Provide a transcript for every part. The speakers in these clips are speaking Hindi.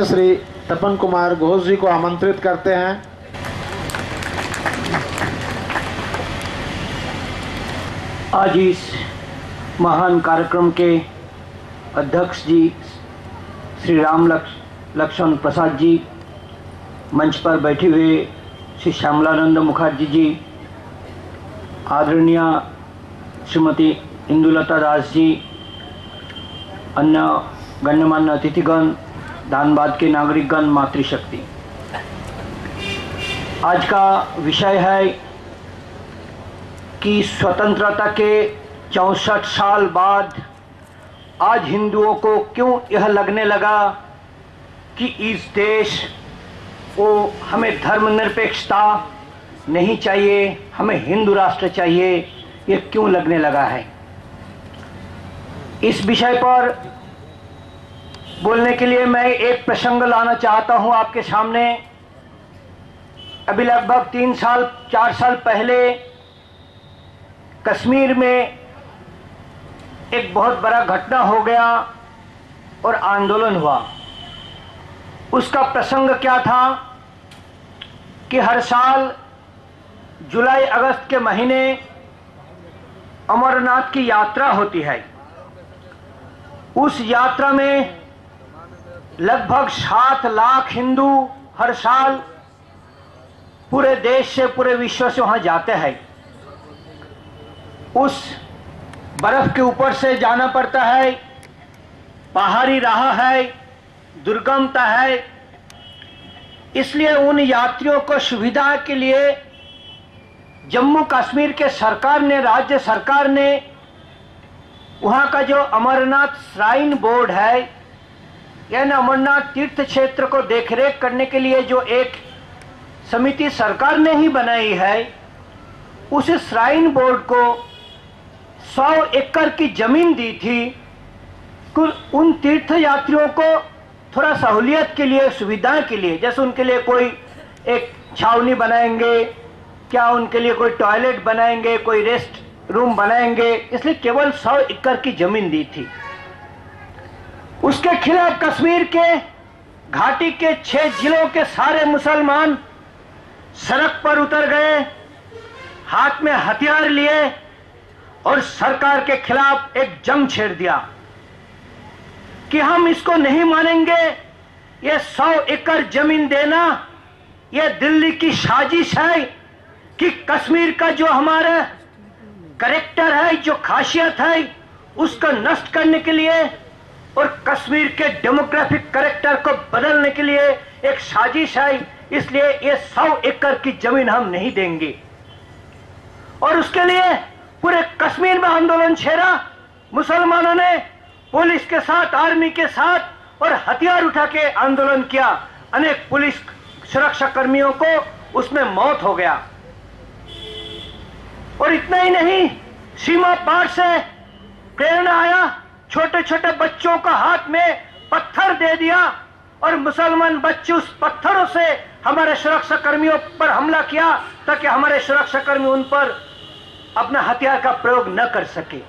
श्री तपन कुमार घोष जी को आमंत्रित करते हैं। आज इस महान कार्यक्रम के अध्यक्ष जी श्री राम लक्ष्मण प्रसाद जी, मंच पर बैठे हुए श्री श्यामलानंद मुखर्जी जी, आदरणीय श्रीमती इंदुलता दास जी, अन्य गण्यमान्य अतिथिगण, धनबाद के नागरिकगण, मातृशक्ति। आज का विषय है कि स्वतंत्रता के 64 साल बाद आज हिंदुओं को क्यों यह लगने लगा कि इस देश को हमें धर्मनिरपेक्षता नहीं चाहिए, हमें हिंदू राष्ट्र चाहिए, ये क्यों लगने लगा है। इस विषय पर बोलने के लिए मैं एक प्रसंग लाना चाहता हूं आपके सामने। अभी लगभग 3-4 साल पहले कश्मीर में एक बहुत बड़ा घटना हो गया और आंदोलन हुआ। उसका प्रसंग क्या था कि हर साल जुलाई अगस्त के महीने अमरनाथ की यात्रा होती है। उस यात्रा में लगभग 7 लाख हिंदू हर साल पूरे देश से, पूरे विश्व से वहां जाते हैं। उस बर्फ के ऊपर से जाना पड़ता है, पहाड़ी राह है, दुर्गमता है। इसलिए उन यात्रियों को सुविधा के लिए जम्मू कश्मीर के सरकार ने, राज्य सरकार ने, वहां का जो अमरनाथ श्राइन बोर्ड है, यानी अमरनाथ तीर्थ क्षेत्र को देखरेख करने के लिए जो एक समिति सरकार ने ही बनाई है, उस श्राइन बोर्ड को 100 एकड़ की जमीन दी थी। उन तीर्थ यात्रियों को थोड़ा सहूलियत के लिए, सुविधा के लिए, जैसे उनके लिए कोई एक छावनी बनाएंगे, क्या उनके लिए कोई टॉयलेट बनाएंगे, कोई रेस्ट रूम बनाएंगे, इसलिए केवल 100 एकड़ की जमीन दी थी। उसके खिलाफ कश्मीर के घाटी के 6 जिलों के सारे मुसलमान सड़क पर उतर गए, हाथ में हथियार लिए और सरकार के खिलाफ एक जंग छेड़ दिया कि हम इसको नहीं मानेंगे। ये 100 एकड़ जमीन देना ये दिल्ली की साजिश है कि कश्मीर का जो हमारा कैरेक्टर है, जो खासियत है, उसको नष्ट करने के लिए और कश्मीर के डेमोग्राफिक कैरेक्टर को बदलने के लिए एक साजिश है। इसलिए ये 100 एकड़ की जमीन हम नहीं देंगे। और उसके लिए पूरे कश्मीर में आंदोलन छेड़ा। मुसलमानों ने पुलिस के साथ, आर्मी के साथ और हथियार उठा के आंदोलन किया। अनेक पुलिस सुरक्षा कर्मियों को उसमें मौत हो गया। और इतना ही नहीं, सीमा पार से प्रेरणा आया, छोटे छोटे बच्चों का हाथ में पत्थर दे दिया और मुसलमान बच्चे उस पत्थरों से हमारे सुरक्षा कर्मियों पर हमला किया ताकि हमारे सुरक्षा कर्मी उन पर अपना हथियार का प्रयोग न कर सके।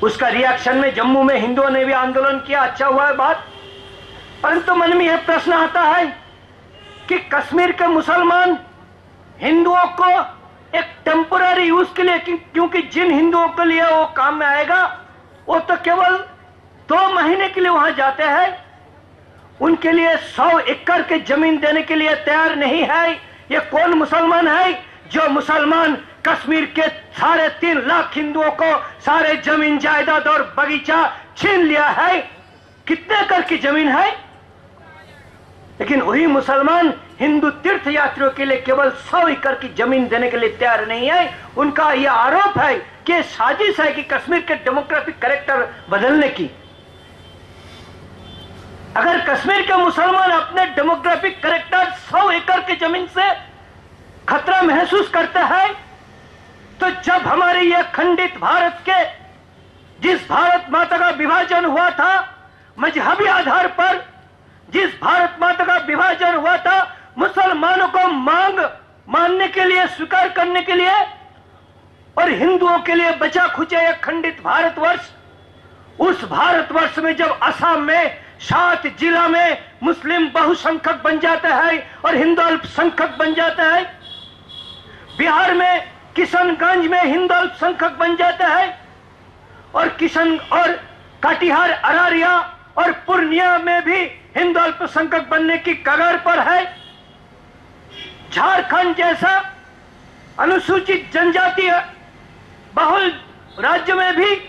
उसका रिएक्शन में जम्मू में हिंदुओं ने भी आंदोलन किया, अच्छा हुआ है बात। परंतु मन में यह प्रश्न आता है कि कश्मीर के मुसलमान हिंदुओं को एक टेम्पोररी यूज के लिए, क्योंकि जिन हिंदुओं के लिए वो काम में आएगा वो तो केवल 2 महीने के लिए वहां जाते हैं, उनके लिए 100 एकड़ की जमीन देने के लिए तैयार नहीं है। ये कौन मुसलमान है जो मुसलमान कश्मीर के 3.5 लाख हिंदुओं को सारे जमीन जायदाद और बगीचा छीन लिया है? कितने एकड़ की जमीन है? लेकिन वही मुसलमान हिंदू तीर्थ यात्रियों के लिए केवल 100 एकड़ की जमीन देने के लिए तैयार नहीं है। उनका यह आरोप है कि साजिश है कि कश्मीर के डेमोक्रेटिक कैरेक्टर बदलने की। अगर कश्मीर के मुसलमान अपने डेमोग्राफिक कैरेक्टर 100 एकड़ की जमीन से खतरा महसूस करते हैं, तो जब हमारे यह खंडित भारत के, जिस भारत माता का विभाजन हुआ था मजहबी आधार पर, जिस भारत माता का विभाजन हुआ था मुसलमानों को मानने के लिए, स्वीकार करने के लिए, और हिंदुओं के लिए बचा खुचा एक खंडित भारतवर्ष, उस भारतवर्ष में जब असम में 7 जिला में मुस्लिम बहुसंख्यक बन जाता है और हिंदू अल्पसंख्यक बन जाता है, बिहार में किशनगंज में हिंदू अल्पसंख्यक बन जाता है, और कटिहार, अररिया और पूर्णिया में भी हिंदू अल्पसंख्यक बनने की कगार पर है। झारखंड जैसा अनुसूचित जनजाति बहुल राज्य में भी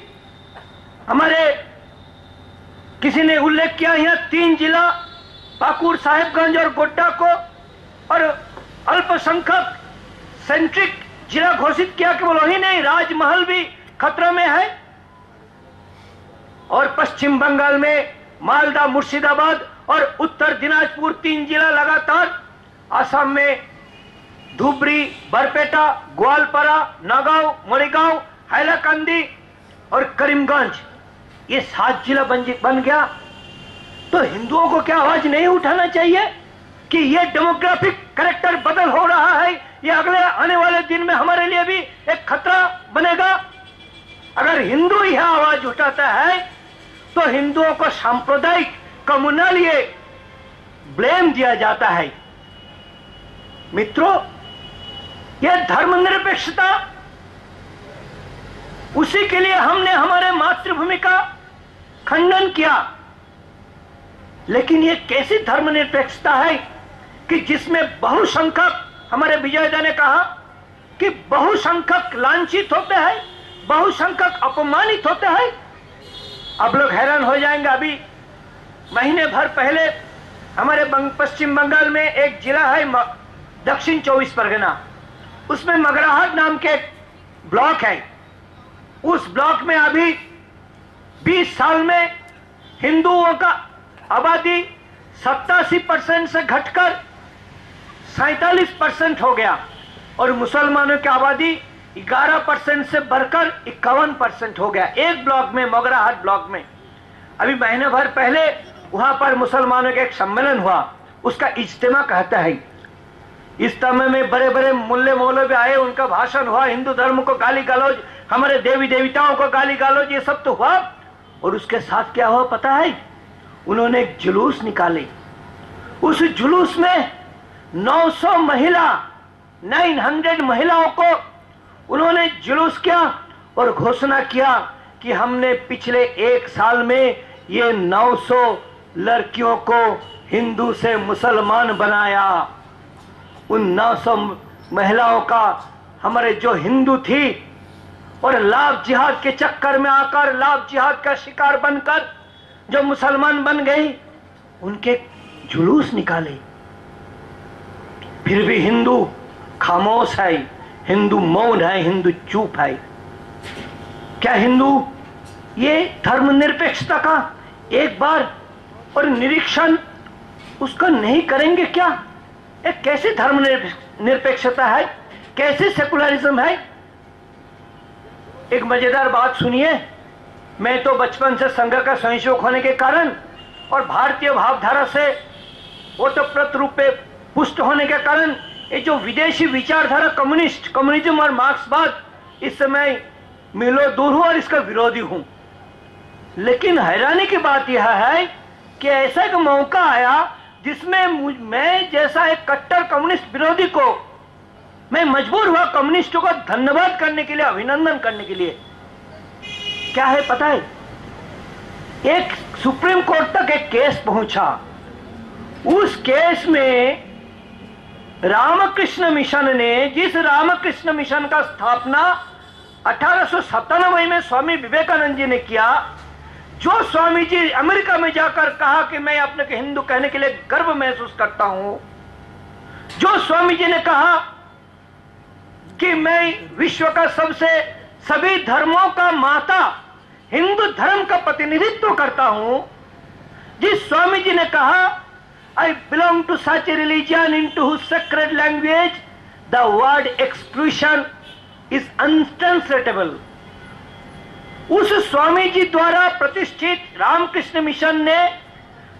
हमारे किसी ने उल्लेख किया, यहाँ 3 जिला पाकुड़, साहिबगंज और गोड्डा को और अल्पसंख्यक सेंट्रिक जिला घोषित किया। केवल वही नहीं, राजमहल भी खतरा में है। और पश्चिम बंगाल में मालदा, मुर्शिदाबाद और उत्तर दिनाजपुर 3 जिला लगातार, असम में धुबरी, बरपेटा, ग्वालपारा, नगांव, मणिगांव, हैलाकंदी और करीमगंज, ये 7 जिला बन गया। तो हिंदुओं को क्या आवाज नहीं उठाना चाहिए कि ये डेमोग्राफिक कैरेक्टर बदल हो रहा है, ये अगले आने वाले दिन में हमारे लिए भी एक खतरा बनेगा। अगर हिंदू यह आवाज उठाता है तो हिंदुओं को सांप्रदायिक कम्युनल ये ब्लेम दिया जाता है। मित्रों, यह धर्मनिरपेक्षता, उसी के लिए हमने हमारे मातृभूमि का खंडन किया। लेकिन यह कैसी धर्मनिरपेक्षता है कि जिसमें बहुसंख्यक, हमारे विजयदा ने कहा कि बहुसंख्यक लांछित होते हैं, बहुसंख्यक अपमानित होते हैं। अब लोग हैरान हो जाएंगे, अभी महीने भर पहले हमारे पश्चिम बंगाल में एक जिला है दक्षिण 24 परगना, उसमें मगराहट नाम के एक ब्लॉक है। उस ब्लॉक में अभी 20 साल में हिंदुओं का आबादी 87% से घटकर 47% हो गया और मुसलमानों की आबादी 11% से बढ़कर 51% हो गया। एक ब्लॉक में, मोगराहाट ब्लॉक में। अभी महीने भर पहले वहां पर मुसलमानों का एक सम्मेलन हुआ, उसका इज्तिमा कहता है। इज्तिमा में बड़े बड़े मुल्ले मौलवी आए, उनका भाषण हुआ, हिंदू धर्म को गाली गलौज, हमारे देवी देवताओं को गाली गलौज, ये सब तो हुआ। और उसके साथ क्या हुआ पता है? उन्होंने एक जुलूस निकाले। उस जुलूस में 900 महिलाओं को उन्होंने जुलूस किया और घोषणा किया कि हमने पिछले 1 साल में ये 900 लड़कियों को हिंदू से मुसलमान बनाया। उन 900 महिलाओं का, हमारे जो हिंदू थी और लाभ जिहाद के चक्कर में आकर, लाभ जिहाद का शिकार बनकर जो मुसलमान बन गई, उनके जुलूस निकाले। फिर भी हिंदू खामोश है, हिंदू मौन है, हिंदू चुप है। क्या हिंदू ये धर्मनिरपेक्षता का एक बार और निरीक्षण उसका नहीं करेंगे क्या? एक कैसी धर्मनिरपेक्षता है, कैसी सेकुलरिज्म है? एक मजेदार बात सुनिए। मैं तो बचपन से संघ का स्वयंसेवक होने के कारण और भारतीय भावधारा से वो तो प्रतिरूप पे पुष्ट होने के कारण ये जो विदेशी विचारधारा कम्युनिज्म और मार्क्सवाद, इससे मैं मिलो दूर हूं और इसका विरोधी हूं। लेकिन हैरानी की बात यह है कि ऐसा एक मौका आया जिसमें मैं जैसा एक कट्टर कम्युनिस्ट विरोधी को मैं मजबूर हुआ कम्युनिस्टों को धन्यवाद करने के लिए, अभिनंदन करने के लिए। क्या है पता है? एक सुप्रीम कोर्ट तक एक केस पहुंचा। उस केस में रामकृष्ण मिशन ने, जिस रामकृष्ण मिशन का स्थापना 1897 में स्वामी विवेकानंद जी ने किया, जो स्वामी जी अमेरिका में जाकर कहा कि मैं अपने को हिंदू कहने के लिए गर्व महसूस करता हूं, जो स्वामी जी ने कहा कि मैं विश्व का सभी धर्मों का माता, हिंदू धर्म का प्रतिनिधित्व करता हूं, जिस स्वामी जी ने कहा I belong to such a religion into whose sacred language the word exclusion is untranslatable, उस स्वामी जी द्वारा प्रतिष्ठित रामकृष्ण मिशन ने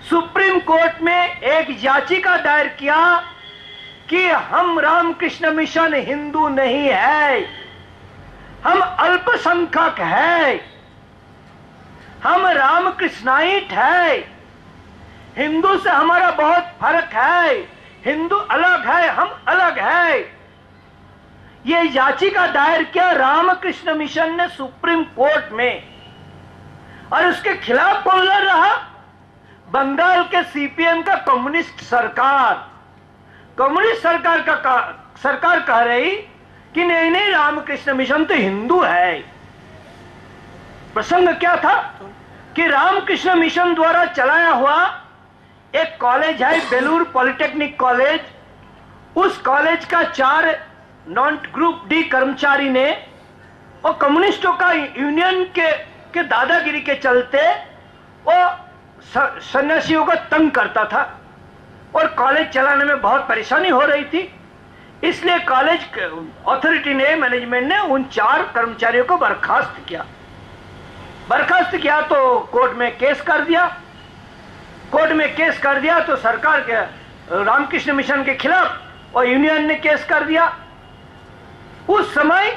सुप्रीम कोर्ट में एक याचिका दायर किया कि हम रामकृष्ण मिशन हिंदू नहीं है, हम अल्पसंख्यक है, हम रामकृष्णाइट है, हिंदू से हमारा बहुत फर्क है, हिंदू अलग है, हम अलग है। ये याचिका दायर किया रामकृष्ण मिशन ने सुप्रीम कोर्ट में, और उसके खिलाफ कौन लड़ रहा? बंगाल के सीपीएम का कम्युनिस्ट सरकार। कम्युनिस्ट सरकार कह रही कि नहीं नहीं, रामकृष्ण मिशन तो हिंदू है। प्रसंग क्या था कि रामकृष्ण मिशन द्वारा चलाया हुआ एक कॉलेज है, बेलूर पॉलिटेक्निक कॉलेज। उस कॉलेज का 4 नॉन ग्रुप डी कर्मचारी ने और कम्युनिस्टों का यूनियन के दादागिरी के चलते वो सन्यासियों को तंग करता था और कॉलेज चलाने में बहुत परेशानी हो रही थी। इसलिए कॉलेज अथॉरिटी ने, मैनेजमेंट ने उन 4 कर्मचारियों को बर्खास्त किया। बर्खास्त किया तो कोर्ट में केस कर दिया। कोर्ट में केस कर दिया तो सरकार के रामकृष्ण मिशन के खिलाफ और यूनियन ने केस कर दिया। उस समय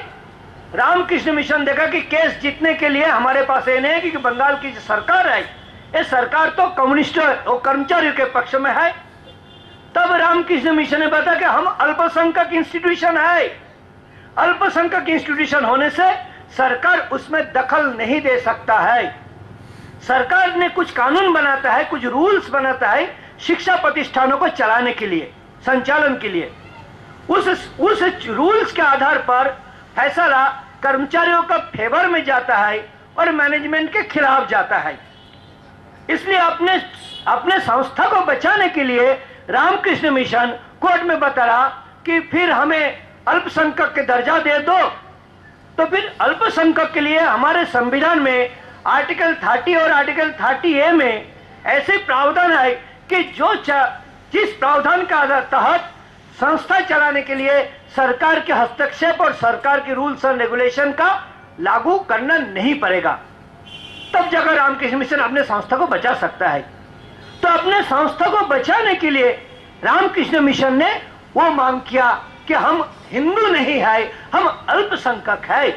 रामकृष्ण मिशन देखा कि केस जीतने के लिए हमारे पास ये नहीं है, क्योंकि बंगाल की जो सरकार है, ये सरकार तो कम्युनिस्ट और कर्मचारियों के पक्ष में है। तब रामकृष्ण मिशन ने बताया कि हम अल्पसंख्यक इंस्टीट्यूशन है, अल्पसंख्यक इंस्टीट्यूशन होने से सरकार उसमें दखल नहीं दे सकता है। सरकार ने कुछ कानून बनाता है, कुछ रूल्स बनाता है शिक्षा प्रतिष्ठानों को चलाने के लिए, संचालन के लिए। उस रूल्स के आधार पर फैसला कर्मचारियों का फेवर में जाता है और मैनेजमेंट के खिलाफ जाता है। इसलिए अपने संस्था को बचाने के लिए रामकृष्ण मिशन कोर्ट में बता रहा कि फिर हमें अल्पसंख्यक के दर्जा दे दो। तो फिर अल्पसंख्यक के लिए हमारे संविधान में आर्टिकल 30 और आर्टिकल 30A में ऐसे प्रावधान है कि जिस प्रावधान का तहत संस्था चलाने के लिए सरकार के हस्तक्षेप और सरकार के रूल्स एंड रेगुलेशन का लागू करना नहीं पड़ेगा, तब जाकर रामकृष्ण मिशन अपने संस्था को बचा सकता है। तो अपने संस्था को बचाने के लिए रामकृष्ण मिशन ने वो मांग किया कि हम हिंदू नहीं है, हम अल्पसंख्यक है।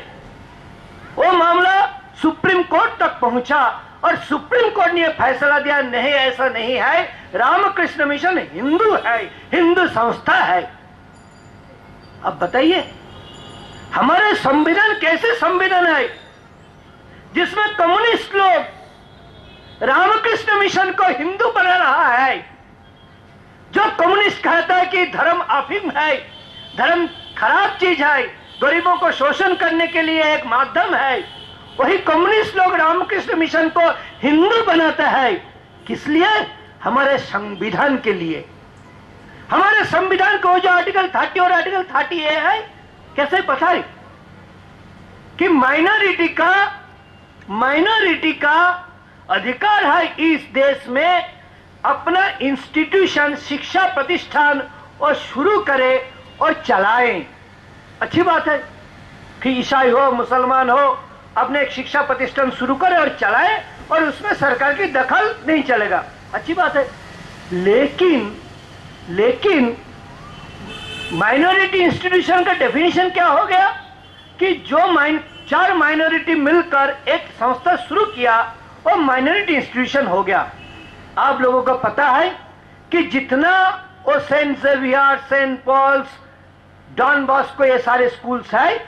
वो मामला सुप्रीम कोर्ट तक पहुंचा और सुप्रीम कोर्ट ने फैसला दिया, नहीं ऐसा नहीं है, रामकृष्ण मिशन हिंदू है, हिंदू संस्था है। अब बताइए हमारे संविधान कैसे संविधान है जिसमें कम्युनिस्ट लोग रामकृष्ण मिशन को हिंदू बना रहा है? जो कम्युनिस्ट कहता है कि धर्म अफीम है, धर्म खराब चीज है, गरीबों को शोषण करने के लिए एक माध्यम है, वही कम्युनिस्ट लोग रामकृष्ण मिशन को हिंदू बनाता है। किस लिए? हमारे संविधान के लिए। हमारे संविधान को जो आर्टिकल 30 और आर्टिकल 30A है, कैसे पता है कि माइनॉरिटी का अधिकार है इस देश में अपना इंस्टीट्यूशन, शिक्षा प्रतिष्ठान और शुरू करे और चलाएं। अच्छी बात है कि ईसाई हो, मुसलमान हो, अपने एक शिक्षा प्रतिष्ठान शुरू करे और चलाए और उसमें सरकार की दखल नहीं चलेगा, अच्छी बात है। लेकिन माइनॉरिटी इंस्टीट्यूशन का डेफिनेशन क्या हो गया कि जो 4 माइनॉरिटी मिलकर एक संस्था शुरू किया वो माइनॉरिटी इंस्टीट्यूशन हो गया। आप लोगों को पता है कि जितना वो Saint Xavier, Saint Paul's, Don Bosco, ये सारे स्कूल्स है,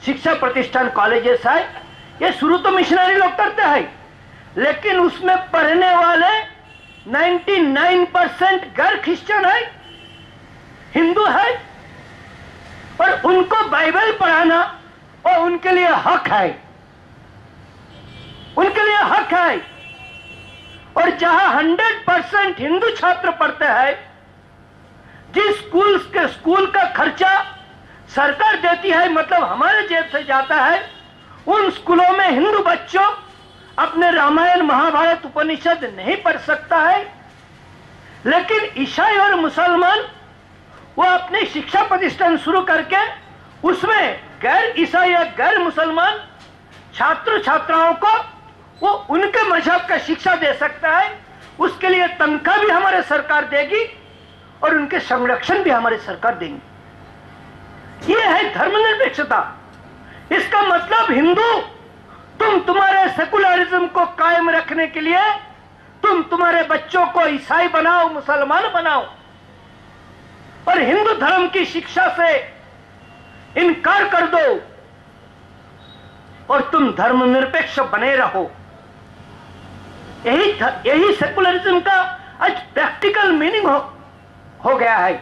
शिक्षा प्रतिष्ठान, कॉलेजेस है, ये शुरू तो मिशनरी लोग करते हैं, लेकिन उसमें पढ़ने वाले 99% गैर क्रिश्चियन है, हिंदू है, और उनको बाइबल पढ़ाना और उनके लिए हक है, उनके लिए हक है। और जहां 100% हिंदू छात्र पढ़ते हैं, जिस स्कूल का खर्चा सरकार देती है, मतलब हमारे जेब से जाता है, उन स्कूलों में हिंदू बच्चों अपने रामायण, महाभारत, उपनिषद नहीं पढ़ सकता है। लेकिन ईसाई और मुसलमान वो अपने शिक्षा प्रतिष्ठान शुरू करके उसमें गैर ईसाई या गैर मुसलमान छात्र छात्राओं को वो उनके मजहब का शिक्षा दे सकता है। उसके लिए तनख्वाह भी हमारे सरकार देगी और उनके संरक्षण भी हमारी सरकार देंगी। ये है धर्मनिरपेक्षता, इसका मतलब हिंदू, तुम तुम्हारे सेकुलरिज्म को कायम रखने के लिए तुम तुम्हारे बच्चों को ईसाई बनाओ, मुसलमान बनाओ, और हिंदू धर्म की शिक्षा से इनकार कर दो और तुम धर्मनिरपेक्ष बने रहो। यही सेकुलरिज्म का आज प्रैक्टिकल मीनिंग हो गया है।